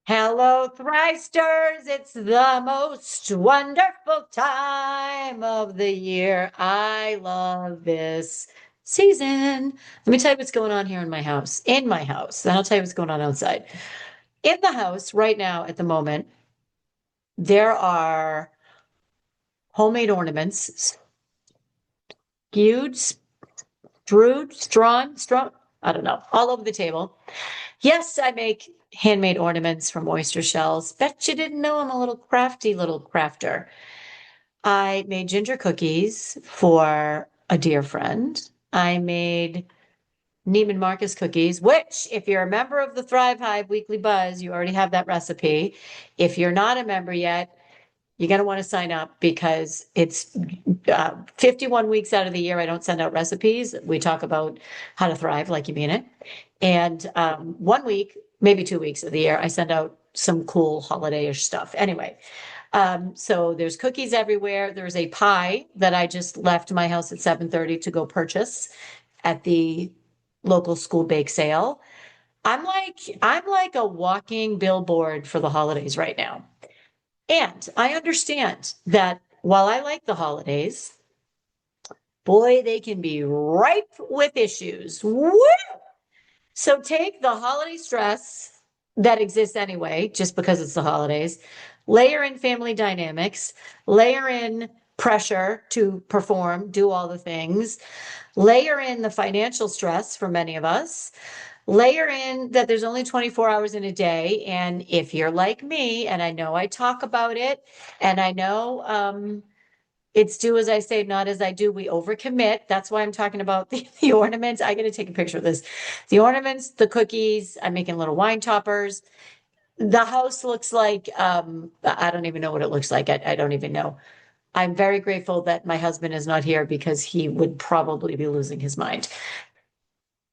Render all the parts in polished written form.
Hello, Thrivesters. It's the most wonderful time of the year. I love this season. Let me tell you what's going on here in my house. In my house. Then I'll tell you what's going on outside. In the house right now at the moment, there are homemade ornaments, skewed, strung, I don't know, all over the table. Yes, I make handmade ornaments from oyster shells. Bet you didn't know I'm a little crafty little crafter. I made ginger cookies for a dear friend. I made Neiman Marcus cookies, which, if you're a member of the Thrive Hive Weekly Buzz, you already have that recipe. If you're not a member yet, you're going to want to sign up because it's 51 weeks out of the year. I don't send out recipes. We talk about how to thrive like you mean it. And 1 week, maybe 2 weeks of the year, I send out some cool holiday-ish stuff. Anyway, so there's cookies everywhere. There's a pie that I just left my house at 7:30 to go purchase at the local school bake sale. I'm like a walking billboard for the holidays right now. And I understand that while I like the holidays, boy, they can be ripe with issues. Woo! So take the holiday stress that exists anyway, just because it's the holidays, layer in family dynamics, layer in pressure to perform, do all the things, layer in the financial stress for many of us, layer in that there's only 24 hours in a day. And if you're like me, and I know I talk about it, and I know it's do as I say, not as I do. We overcommit. That's why I'm talking about the ornaments. I got to take a picture of this. The ornaments, the cookies, I'm making little wine toppers. The house looks like, I don't even know what it looks like. I don't even know. I'm very grateful that my husband is not here because he would probably be losing his mind.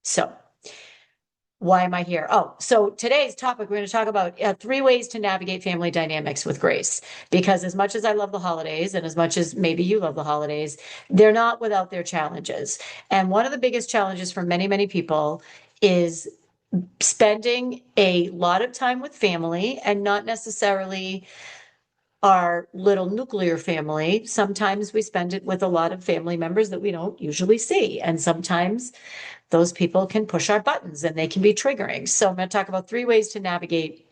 So why am I here? Oh, so today's topic, we're going to talk about 3 ways to navigate family dynamics with grace. Because as much as I love the holidays, and as much as maybe you love the holidays, they're not without their challenges. And one of the biggest challenges for many, many people is spending a lot of time with family and not necessarily our little nuclear family. Sometimes we spend it with a lot of family members that we don't usually see. And sometimes those people can push our buttons and they can be triggering. So I'm going to talk about 3 ways to navigate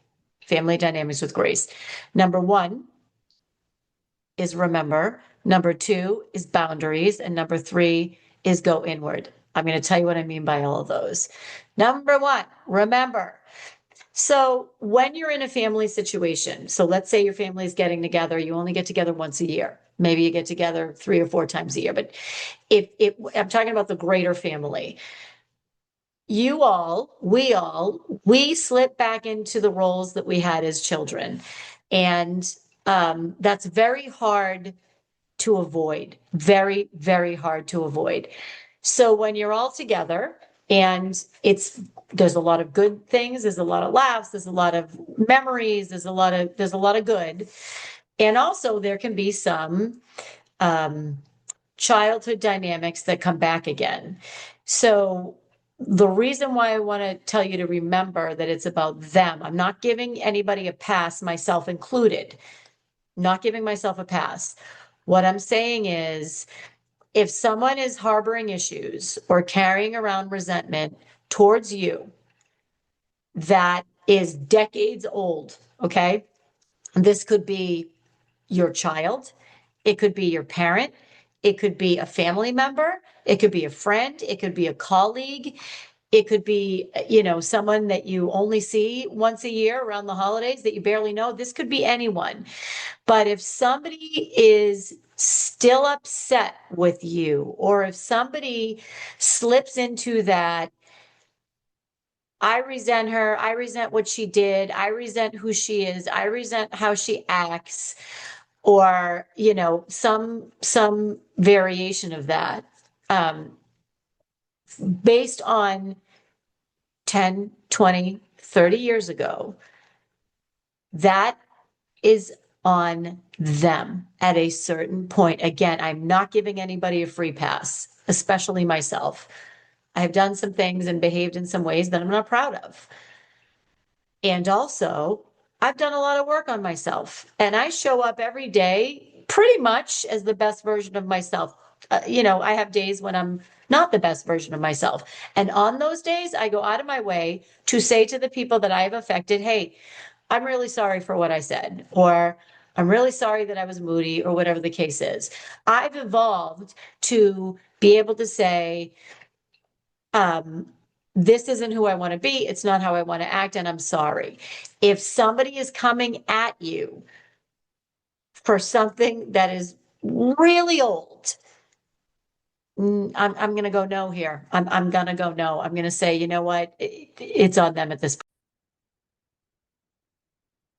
family dynamics with grace. Number one is remember. Number two is boundaries. And number three is go inward. I'm going to tell you what I mean by all of those. Number one, remember. So when you're in a family situation, so let's say your family is getting together, you only get together once a year. Maybe you get together 3 or 4 times a year, but if I'm talking about the greater family, we slip back into the roles that we had as children. And that's very hard to avoid, very, very hard to avoid. So when you're all together and there's a lot of good things, there's a lot of laughs, there's a lot of memories, there's a lot of good. And also there can be some childhood dynamics that come back again. So the reason why I want to tell you to remember that it's about them, I'm not giving anybody a pass, myself included, not giving myself a pass. What I'm saying is, if someone is harboring issues or carrying around resentment towards you that is decades old, okay? This could be your child, it could be your parent, it could be a family member, it could be a friend, it could be a colleague, it could be, someone that you only see once a year around the holidays that you barely know. This could be anyone. But if somebody is still upset with you, or if somebody slips into that, I resent her, I resent what she did, I resent who she is, I resent how she acts, or some variation of that, um, based on 10, 20, 30 years ago, that is on them at a certain point. Again, I'm not giving anybody a free pass, especially myself. I have done some things and behaved in some ways that I'm not proud of. And also, I've done a lot of work on myself and I show up every day pretty much as the best version of myself. I have days when I'm not the best version of myself. And on those days, I go out of my way to say to the people that I have affected, hey, I'm really sorry for what I said, or I'm really sorry that I was moody, or whatever the case is. I've evolved to be able to say, um, this isn't who I want to be. It's not how I want to act, and I'm sorry. If somebody is coming at you for something that is really old, I'm going to go no here. I'm going to go no. I'm going to say, you know what? It's on them at this point.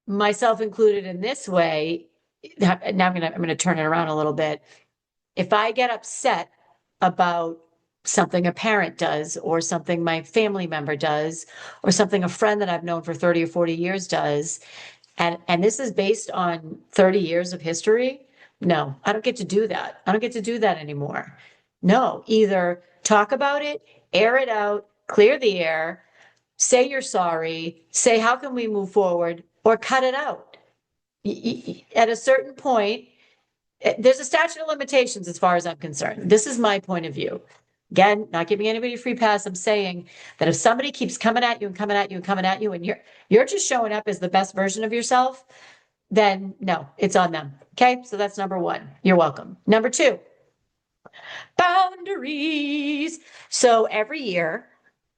Myself included in this way. Now I'm going to turn it around a little bit. If I get upset about something a parent does, or something my family member does, or something a friend that I've known for 30 or 40 years does, and this is based on 30 years of history, no, I don't get to do that. I don't get to do that anymore. No, either talk about it, air it out, clear the air, say you're sorry, say how can we move forward, or cut it out. At a certain point, there's a statute of limitations as far as I'm concerned. This is my point of view. Again, not giving anybody a free pass. I'm saying that if somebody keeps coming at you and coming at you and coming at you, and you're just showing up as the best version of yourself, then no, it's on them. Okay, so that's number one. You're welcome. Number two, boundaries. So every year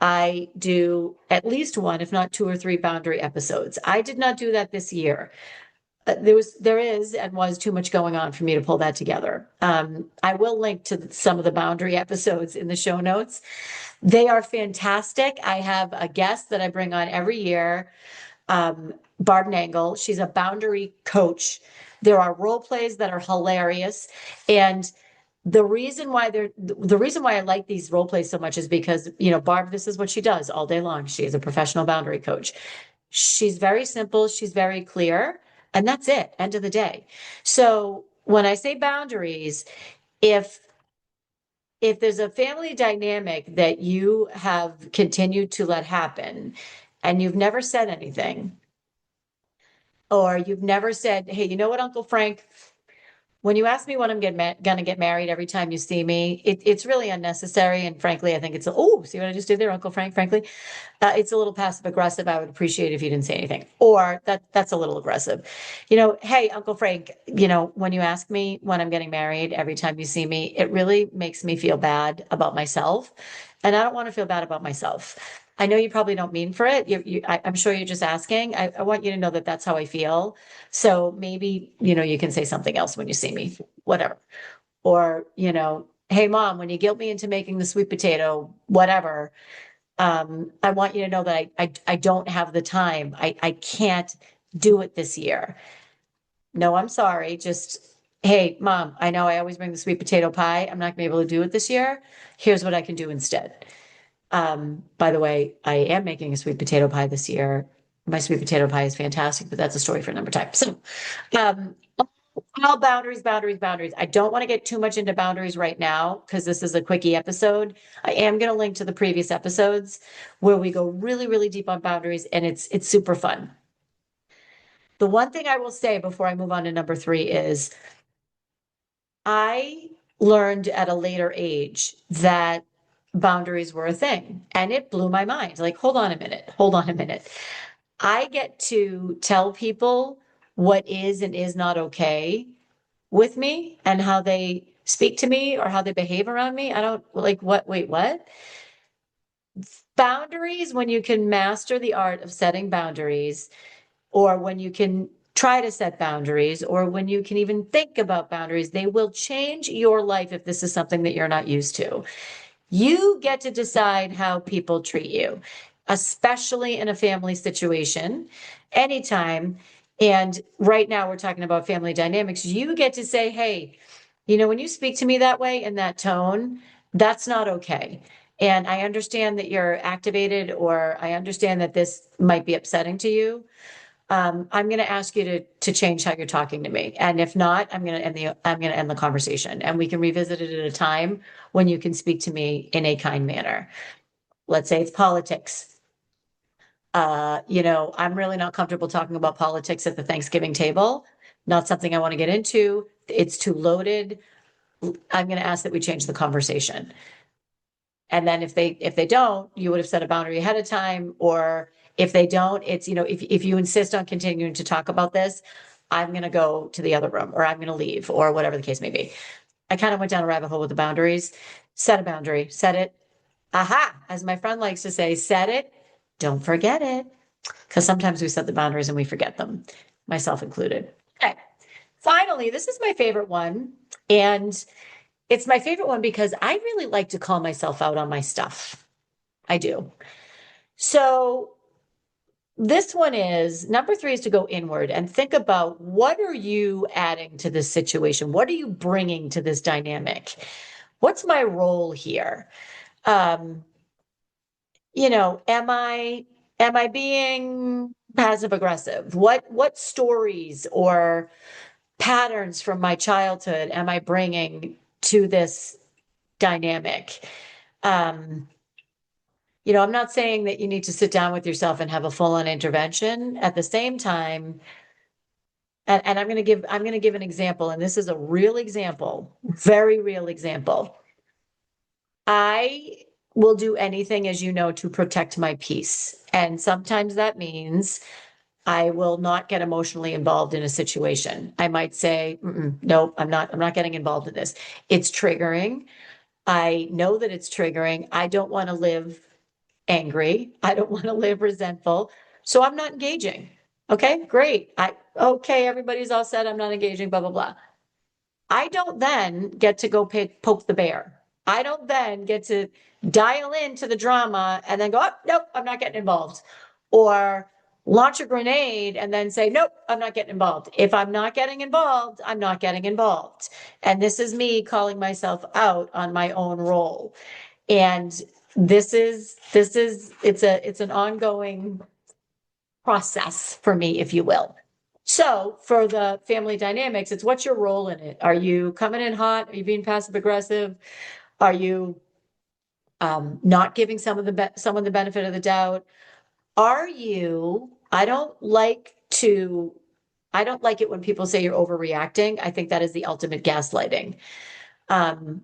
I do at least one, if not two or three boundary episodes. I did not do that this year. There is and was too much going on for me to pull that together. I will link to some of the boundary episodes in the show notes. They are fantastic. I have a guest that I bring on every year, Barb Nangle. She's a boundary coach. There are role plays that are hilarious. And the reason why I like these role plays so much is because, Barb, this is what she does all day long. She is a professional boundary coach. She's very simple, she's very clear, and that's it, end of the day. So when I say boundaries, if there's a family dynamic that you have continued to let happen and you've never said anything, or you've never said, hey, you know what, Uncle Frank, when you ask me when I'm gonna get married every time you see me, it's really unnecessary. And frankly, I think see what I just did there, Uncle Frank, frankly. It's a little passive aggressive. I would appreciate if you didn't say anything, or that's a little aggressive. Hey, Uncle Frank, when you ask me when I'm getting married, every time you see me, it really makes me feel bad about myself. And I don't want to feel bad about myself. I know you probably don't mean for it. I'm sure you're just asking. I want you to know that that's how I feel. So maybe, you can say something else when you see me, whatever. Or, hey, mom, when you guilt me into making the sweet potato, whatever, I want you to know that I don't have the time. I can't do it this year. No, I'm sorry. Just, hey, mom, I know I always bring the sweet potato pie. I'm not gonna be able to do it this year. Here's what I can do instead. By the way, I am making a sweet potato pie this year. My sweet potato pie is fantastic, but that's a story for another time. So, um, all boundaries, boundaries, boundaries. I don't want to get too much into boundaries right now because this is a quickie episode. I am going to link to the previous episodes where we go really, really deep on boundaries, and it's super fun. The one thing I will say before I move on to number three is I learned at a later age that boundaries were a thing, and it blew my mind. Like, hold on a minute, hold on a minute. I get to tell people what is and is not okay with me and how they speak to me or how they behave around me. I don't like what, wait, what? Boundaries, when you can master the art of setting boundaries, or when you can try to set boundaries, or when you can even think about boundaries, they will change your life if this is something that you're not used to. You get to decide how people treat you, especially in a family situation, anytime. And right now we're talking about family dynamics. You get to say, hey, when you speak to me that way in that tone, that's not okay. And I understand that you're activated, or I understand that this might be upsetting to you. I'm going to ask you to change how you're talking to me. And if not, I'm going to end the conversation, and we can revisit it at a time when you can speak to me in a kind manner. Let's say it's politics. I'm really not comfortable talking about politics at the Thanksgiving table. Not something I want to get into. It's too loaded. I'm going to ask that we change the conversation. And then if they don't, you would have set a boundary ahead of time, or if they don't, it's, if you insist on continuing to talk about this, I'm going to go to the other room, or I'm going to leave, or whatever the case may be. I kind of went down a rabbit hole with the boundaries. Set a boundary, set it. Aha, as my friend likes to say, set it, don't forget it. Because sometimes we set the boundaries and we forget them, myself included. Okay. Finally, this is my favorite one. And it's my favorite one because I really like to call myself out on my stuff. I do. So this one is number 3 is to go inward and think about, what are you adding to this situation? What are you bringing to this dynamic? What's my role here? Um, am I being passive aggressive? What stories or patterns from my childhood am I bringing to this dynamic? Um, I'm not saying that you need to sit down with yourself and have a full-on intervention. At the same time, and I'm going to give an example, and this is a real example, very real example. I will do anything, as you know, to protect my peace. And sometimes that means I will not get emotionally involved in a situation. I might say, nope, I'm not getting involved in this. It's triggering. I know that it's triggering. I don't want to live angry. I don't want to live resentful. So I'm not engaging. Okay, great. Okay, everybody's all set. I'm not engaging, blah, blah, blah. I don't then get to go poke the bear. I don't then get to dial into the drama and then go, oh, nope, I'm not getting involved. Or launch a grenade and then say, nope, I'm not getting involved. If I'm not getting involved, I'm not getting involved. And this is me calling myself out on my own role. And it's an ongoing process for me, if you will. So for the family dynamics, it's, what's your role in it? Are you coming in hot? Are you being passive aggressive? Are you not giving someone the benefit of the doubt? Are you, I don't like it when people say you're overreacting. I think that is the ultimate gaslighting. Um,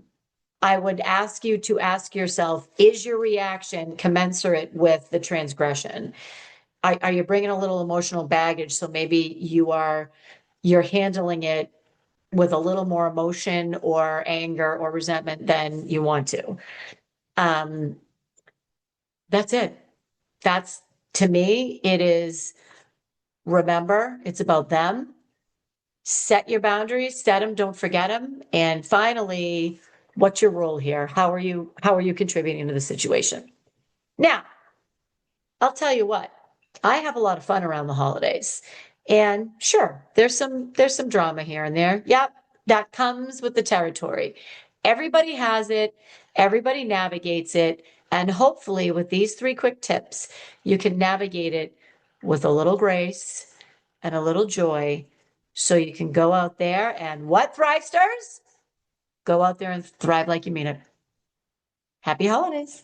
I would ask you to ask yourself, is your reaction commensurate with the transgression? Are you bringing a little emotional baggage? So maybe you're handling it with a little more emotion or anger or resentment than you want to. Um, that's it. That's, to me, it is, remember, it's about them. Set your boundaries, set them, don't forget them. And finally, what's your role here? How are you contributing to the situation? Now, I'll tell you what, I have a lot of fun around the holidays. And sure, there's some drama here and there. Yep, that comes with the territory. Everybody has it, everybody navigates it, and hopefully with these 3 quick tips, you can navigate it with a little grace and a little joy, so you can go out there and, what, Thrivesters? Go out there and thrive like you mean it. Happy holidays.